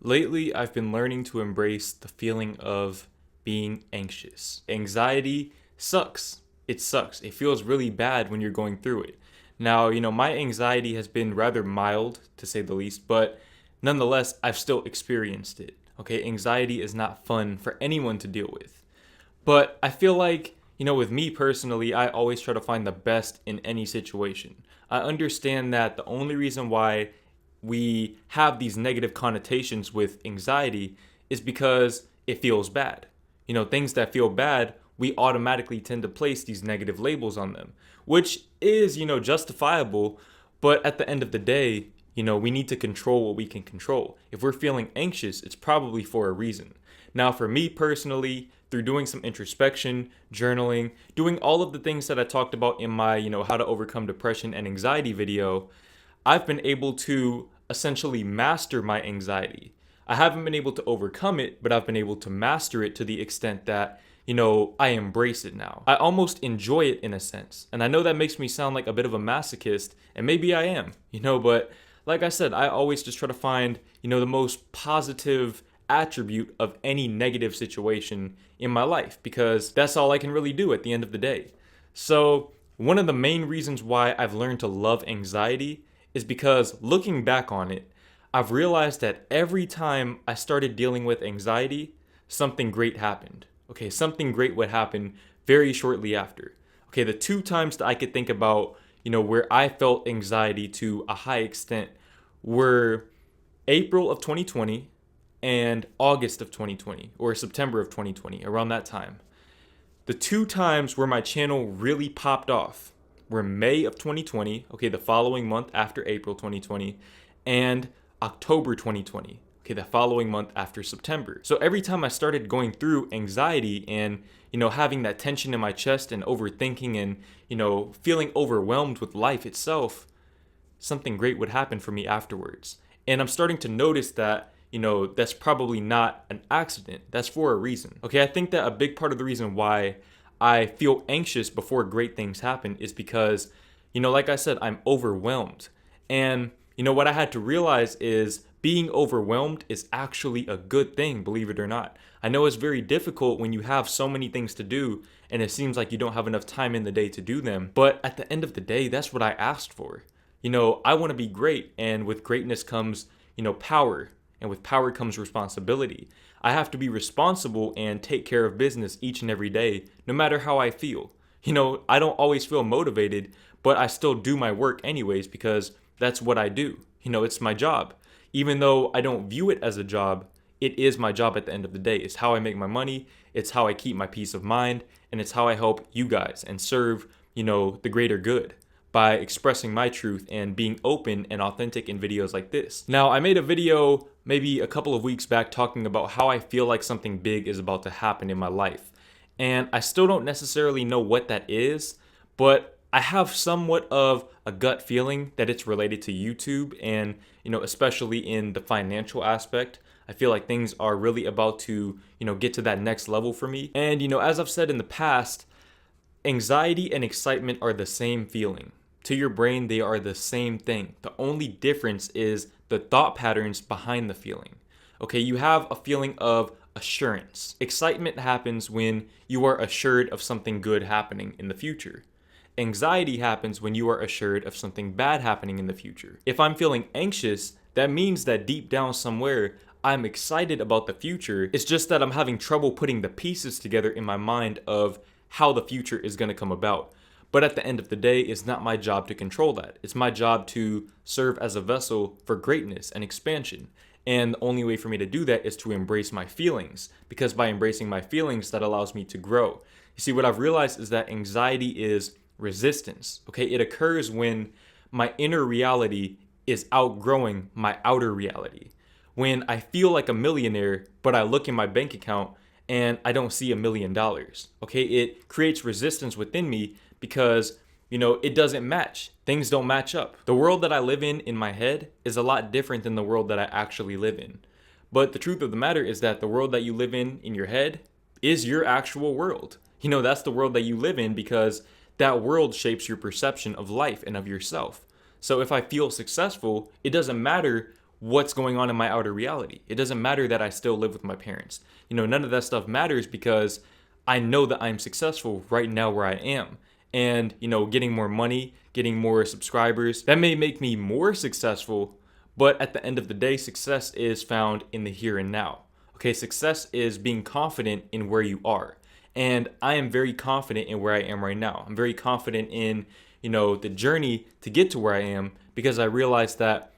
Lately, I've been learning to embrace the feeling of being anxious. Anxiety sucks. It sucks. It feels really bad when you're going through it. Now, my anxiety has been rather mild, to say the least, but nonetheless, I've still experienced it. Okay, anxiety is not fun for anyone to deal with. But I feel like, with me personally, I always try to find the best in any situation. I understand that the only reason why we have these negative connotations with anxiety is because it feels bad. Things that feel bad, we automatically tend to place these negative labels on them, which is, justifiable. But at the end of the day, we need to control what we can control. If we're feeling anxious, it's probably for a reason. Now, for me personally, through doing some introspection, journaling, doing all of the things that I talked about in my, how to overcome depression and anxiety video, I've been able to essentially master my anxiety. I haven't been able to overcome it, but I've been able to master it to the extent that, I embrace it now. I almost enjoy it in a sense. And I know that makes me sound like a bit of a masochist, and maybe I am, but like I said, I always just try to find, the most positive attribute of any negative situation in my life because that's all I can really do at the end of the day. So, one of the main reasons why I've learned to love anxiety is because looking back on it, I've realized that every time I started dealing with anxiety, something great happened. Okay, something great would happen very shortly after. Okay, the two times that I could think about, where I felt anxiety to a high extent were April of 2020 and August of 2020 or September of 2020, around that time. The two times where my channel really popped off were May of 2020, okay, the following month after April 2020, and October 2020, okay, the following month after September. So every time I started going through anxiety and, having that tension in my chest and overthinking and, feeling overwhelmed with life itself, something great would happen for me afterwards. And I'm starting to notice that, that's probably not an accident. That's for a reason. Okay, I think that a big part of the reason why I feel anxious before great things happen is because, like I said, I'm overwhelmed. And, what I had to realize is being overwhelmed is actually a good thing, believe it or not. I know it's very difficult when you have so many things to do and it seems like you don't have enough time in the day to do them. But at the end of the day, that's what I asked for. I want to be great, and with greatness comes, power, and with power comes responsibility. I have to be responsible and take care of business each and every day, no matter how I feel. I don't always feel motivated, but I still do my work anyways because that's what I do. It's my job. Even though I don't view it as a job, it is my job at the end of the day. It's how I make my money, it's how I keep my peace of mind, and it's how I help you guys and serve, the greater good by expressing my truth and being open and authentic in videos like this. Now, I made a video maybe a couple of weeks back talking about how I feel like something big is about to happen in my life. And I still don't necessarily know what that is, but I have somewhat of a gut feeling that it's related to YouTube and, especially in the financial aspect. I feel like things are really about to, get to that next level for me. And, as I've said in the past, anxiety and excitement are the same feeling. To your brain, they are the same thing. The only difference is the thought patterns behind the feeling. Okay, you have a feeling of assurance. Excitement happens when you are assured of something good happening in the future. Anxiety happens when you are assured of something bad happening in the future. If I'm feeling anxious, that means that deep down somewhere, I'm excited about the future. It's just that I'm having trouble putting the pieces together in my mind of how the future is going to come about. But at the end of the day, it's not my job to control that. It's my job to serve as a vessel for greatness and expansion. And the only way for me to do that is to embrace my feelings, because by embracing my feelings, that allows me to grow. You see, what I've realized is that anxiety is resistance. Okay, it occurs when my inner reality is outgrowing my outer reality. When I feel like a millionaire, but I look in my bank account and I don't see $1 million. Okay, it creates resistance within me because, it doesn't match. Things don't match up. The world that I live in my head is a lot different than the world that I actually live in. But the truth of the matter is that the world that you live in your head is your actual world. That's the world that you live in because that world shapes your perception of life and of yourself. So if I feel successful, it doesn't matter what's going on in my outer reality. It doesn't matter that I still live with my parents. None of that stuff matters because I know that I'm successful right now where I am. And, getting more money, getting more subscribers, that may make me more successful, but at the end of the day, success is found in the here and now. Okay, success is being confident in where you are. And I am very confident in where I am right now. I'm very confident in, the journey to get to where I am because I realized that,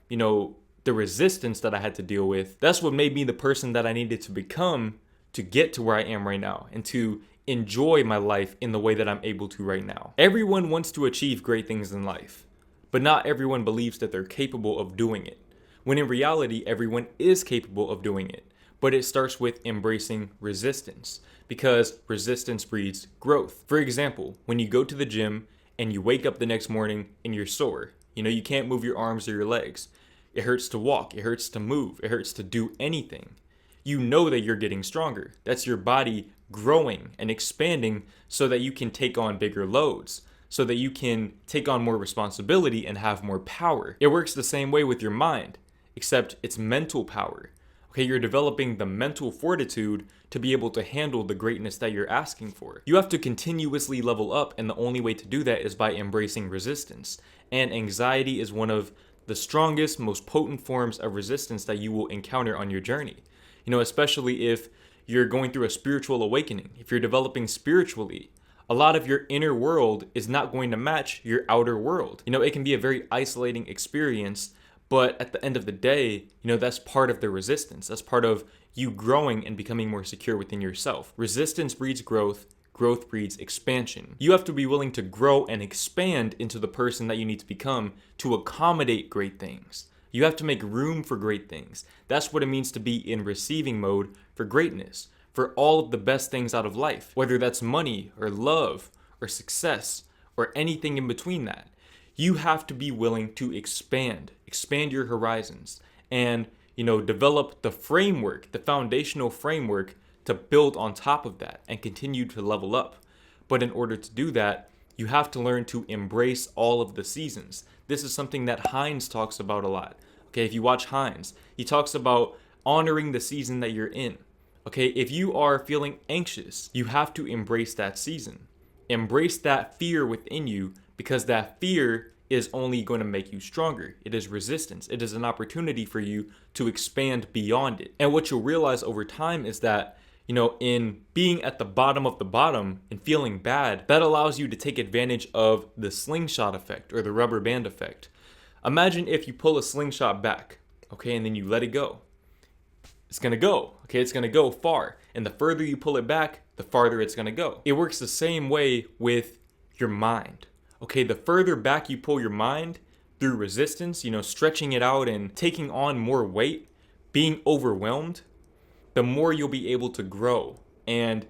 the resistance that I had to deal with, that's what made me the person that I needed to become to get to where I am right now and to enjoy my life in the way that I'm able to right now. Everyone wants to achieve great things in life, but not everyone believes that they're capable of doing it. When in reality, everyone is capable of doing it, but it starts with embracing resistance because resistance breeds growth. For example, when you go to the gym and you wake up the next morning and you're sore, you can't move your arms or your legs. It hurts to walk, it hurts to move, it hurts to do anything. You know that you're getting stronger. That's your body growing and expanding so that you can take on bigger loads, so that you can take on more responsibility and have more power. It works the same way with your mind, except it's mental power. Okay, you're developing the mental fortitude to be able to handle the greatness that you're asking for. You have to continuously level up, and the only way to do that is by embracing resistance. And anxiety is one of the strongest, most potent forms of resistance that you will encounter on your journey. Especially if you're going through a spiritual awakening, if you're developing spiritually, a lot of your inner world is not going to match your outer world. It can be a very isolating experience, but at the end of the day, that's part of the resistance. That's part of you growing and becoming more secure within yourself. Resistance breeds growth. Growth breeds expansion. You have to be willing to grow and expand into the person that you need to become to accommodate great things. You have to make room for great things. That's what it means to be in receiving mode for greatness, for all of the best things out of life, whether that's money or love or success or anything in between that. You have to be willing to expand your horizons and, develop the framework, the foundational framework to build on top of that and continue to level up. But in order to do that, you have to learn to embrace all of the seasons. This is something that Heinz talks about a lot. Okay, if you watch Heinz, he talks about honoring the season that you're in. Okay, if you are feeling anxious, you have to embrace that season. Embrace that fear within you because that fear is only going to make you stronger. It is resistance. It is an opportunity for you to expand beyond it. And what you'll realize over time is that in being at the bottom of the bottom and feeling bad, that allows you to take advantage of the slingshot effect or the rubber band effect. Imagine if you pull a slingshot back, okay, and then you let it go. It's gonna go, okay, it's gonna go far. And the further you pull it back, the farther it's gonna go. It works the same way with your mind, okay? The further back you pull your mind through resistance, stretching it out and taking on more weight, being overwhelmed, the more you'll be able to grow and,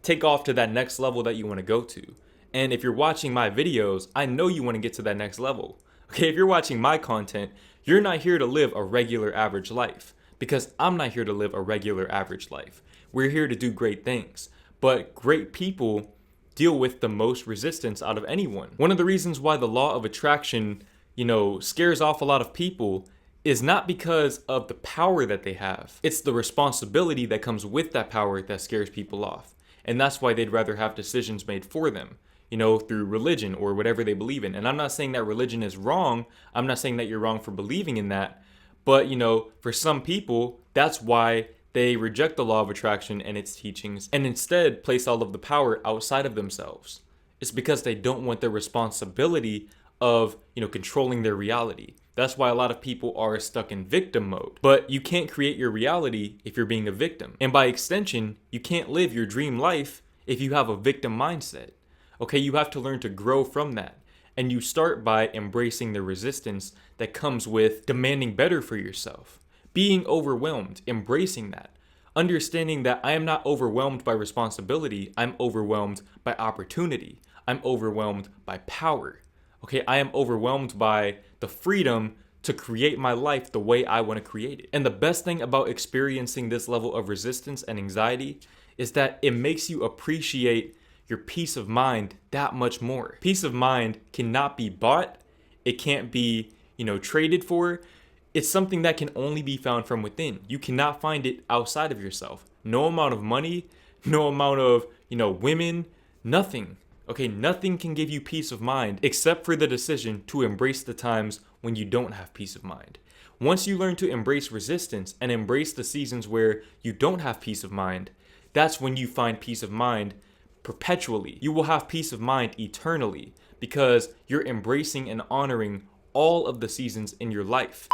take off to that next level that you want to go to. And if you're watching my videos, I know you want to get to that next level. Okay, if you're watching my content, you're not here to live a regular average life because I'm not here to live a regular average life. We're here to do great things. But great people deal with the most resistance out of anyone. One of the reasons why the law of attraction, scares off a lot of people is not because of the power that they have. It's the responsibility that comes with that power that scares people off. And that's why they'd rather have decisions made for them, through religion or whatever they believe in. And I'm not saying that religion is wrong. I'm not saying that you're wrong for believing in that. But, for some people, that's why they reject the law of attraction and its teachings and instead place all of the power outside of themselves. It's because they don't want the responsibility of, controlling their reality. That's why a lot of people are stuck in victim mode. But you can't create your reality if you're being a victim. And by extension, you can't live your dream life if you have a victim mindset. Okay, you have to learn to grow from that. And you start by embracing the resistance that comes with demanding better for yourself. Being overwhelmed, embracing that. Understanding that I am not overwhelmed by responsibility, I'm overwhelmed by opportunity. I'm overwhelmed by power. Okay, I am overwhelmed by the freedom to create my life the way I want to create it. And the best thing about experiencing this level of resistance and anxiety is that it makes you appreciate your peace of mind that much more. Peace of mind cannot be bought. It can't be, traded for. It's something that can only be found from within. You cannot find it outside of yourself. No amount of money, no amount of, women, nothing. Okay, nothing can give you peace of mind except for the decision to embrace the times when you don't have peace of mind. Once you learn to embrace resistance and embrace the seasons where you don't have peace of mind, that's when you find peace of mind perpetually. You will have peace of mind eternally because you're embracing and honoring all of the seasons in your life.